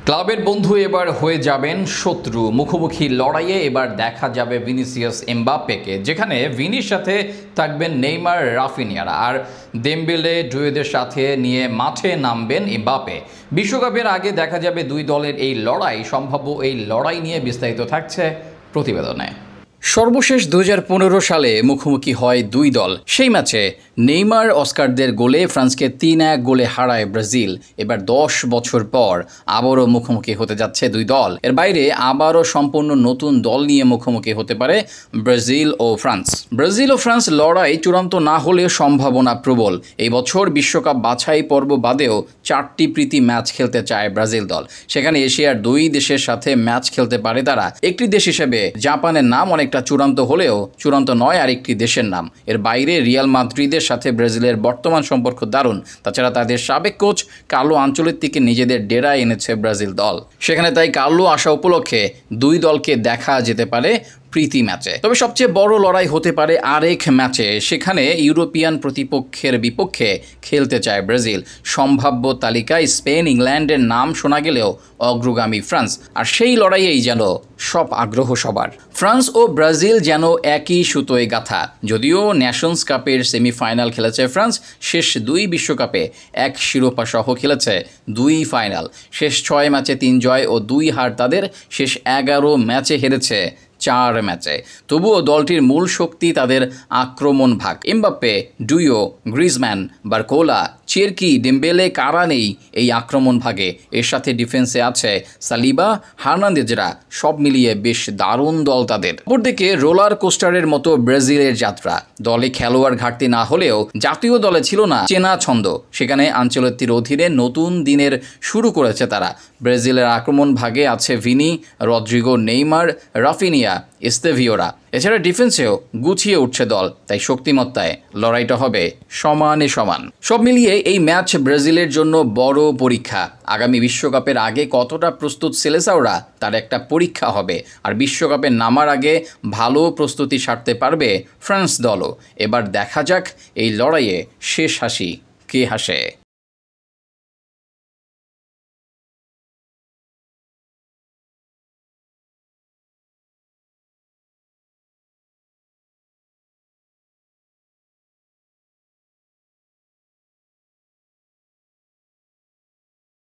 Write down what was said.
ক্লাবের বন্ধু এবার হয়ে যাবেন শত্রু। মুখোমুখি লড়াইয়ে এবার দেখা যাবে ভিনিসিয়াস এমবাপ্পেকে, যেখানে ভিনির সাথে থাকবেন নেইমার, রাফিনিয়ারা আর দেমবেলে ডুয়েদের সাথে নিয়ে মাঠে নামবেন এমবাপ্পে। বিশ্বকাপের আগে দেখা যাবে দুই দলের এই লড়াই। সম্ভাব্য এই লড়াই নিয়ে বিস্তারিত থাকছে প্রতিবেদনে। সর্বশেষ 2015 সালে মুখোমুখি হয় দুই দল। সেই ম্যাচে নেইমার অস্কারদের গোলে ফ্রান্সকে 3-1 গোলে হারায় ব্রাজিল। এবার 10 বছর পর আবারও মুখোমুখি হতে যাচ্ছে দুই দল। এর বাইরে আবারও সম্পূর্ণ নতুন দল নিয়ে মুখোমুখি হতে পারে ব্রাজিল ও ফ্রান্স। ব্রাজিল ও ফ্রান্স লড়াই চূড়ান্ত না হলেও সম্ভাবনা প্রবল। এই বছর বিশ্বকাপ বাছাই পর্ব বাদেও 4টি প্রীতি ম্যাচ খেলতে চায় ব্রাজিল দল। সেখানে এশিয়ার দুই দেশের সাথে ম্যাচ খেলতে পারে তারা। একটি দেশ হিসেবে জাপানের নাম অনেকটা চূড়ান্ত হলেও চূড়ান্ত নয় আরেকটি দেশের নাম। এর বাইরে রিয়াল মাদ্রিদের সাথে ব্রাজিলের বর্তমান সম্পর্ক দারুণ। তাছাড়া তাদের সাবেক কোচ কার্লো আনচেলত্তিকে নিজেদের ডেরায় এনেছে ব্রাজিল দল। সেখানে তাই কার্লো আসা উপলক্ষে দুই দলকে দেখা যেতে পারে প্রীতি ম্যাচে। তবে সবচেয়ে বড় লড়াই হতে পারে আরেক ম্যাচে। সেখানে ইউরোপিয়ান প্রতিপক্ষের বিপক্ষে খেলতে চায় ব্রাজিল। সম্ভাব্য তালিকায় স্পেন, ইংল্যান্ডের নাম শোনা গেলেও অগ্রগামী ফ্রান্স। আর সেই লড়াইয়েই যেন সব আগ্রহ সবার। ফ্রান্স ও ব্রাজিল যেন একই সুতোয় গাঁথা। যদিও নেশনস কাপের সেমিফাইনাল খেলেছে ফ্রান্স, শেষ দুই বিশ্বকাপে এক শিরোপা সহ খেলেছে দুই ফাইনাল। শেষ 6 ম্যাচে 3 জয় ও 2 হার তাদের। শেষ 11 ম্যাচে হেরেছে 4 ম্যাচে। তবুও দলটির মূল শক্তি তাদের আক্রমণ ভাগ। Mbappe, Doue, Griezmann, Barcola, Cherki, Dembele কারা নেই এই আক্রমণ ভাগে। এর সাথে ডিফেন্সে আছে সালিবা, হার্নান্দেজরা। সব মিলিয়ে বেশ দারুণ দল তাদের। অপরদিকে রোলার কোস্টারের মতো ব্রাজিলের যাত্রা। দলে খেলোয়াড় ঘাটতি না হলেও জাতীয় দলে ছিল না চেনা ছন্দ। সেখানে আনচেলত্তির অধীনে নতুন দিনের শুরু করেছে তারা। ব্রাজিলের আক্রমণ ভাগে আছে ভিনি, রদ্রিগো, নেইমার, রাফিনিয়া, এস্তেভিওরা। এছাড়া ডিফেন্সেও গুছিয়ে উঠছে দল। তাই শক্তিমত্তায় লড়াইটা হবে সমানে সমান। সব মিলিয়ে এই ম্যাচ ব্রাজিলের জন্য বড় পরীক্ষা। আগামী বিশ্বকাপের আগে কতটা প্রস্তুত সেলেসাওরা তার একটা পরীক্ষা হবে। আর বিশ্বকাপে নামার আগে ভালো প্রস্তুতি সারতে পারবে ফ্রান্স দলও। এবার দেখা যাক এই লড়াইয়ে শেষ হাসি কে হাসে।